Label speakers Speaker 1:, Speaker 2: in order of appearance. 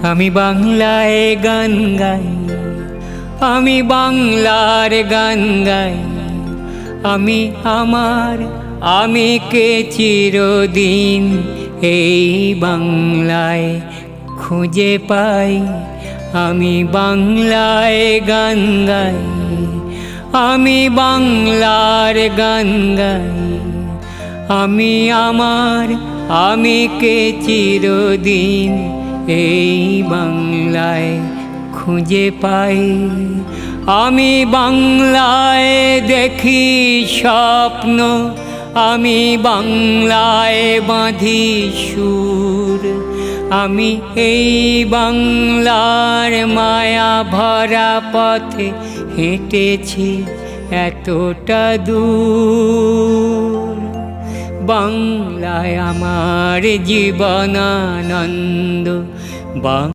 Speaker 1: আমি বাংলায় গান গাই, আমি বাংলার গান গাই। আমি আমার আমিকে চিরদিন এই বাংলায় খুঁজে পাই। আমি বাংলায় গান গাই, আমি বাংলার গান গাই। আমি আমার আমিকে চিরদিন এই বাংলায় খুঁজে পাই। আমি বাংলায় দেখি স্বপ্ন, আমি বাংলায় বাঁধি সুর। আমি এই বাংলার মায়া ভরা পথে হেঁটেছি এতটা দূর। বাংলায় আমার জীবনানন্দ।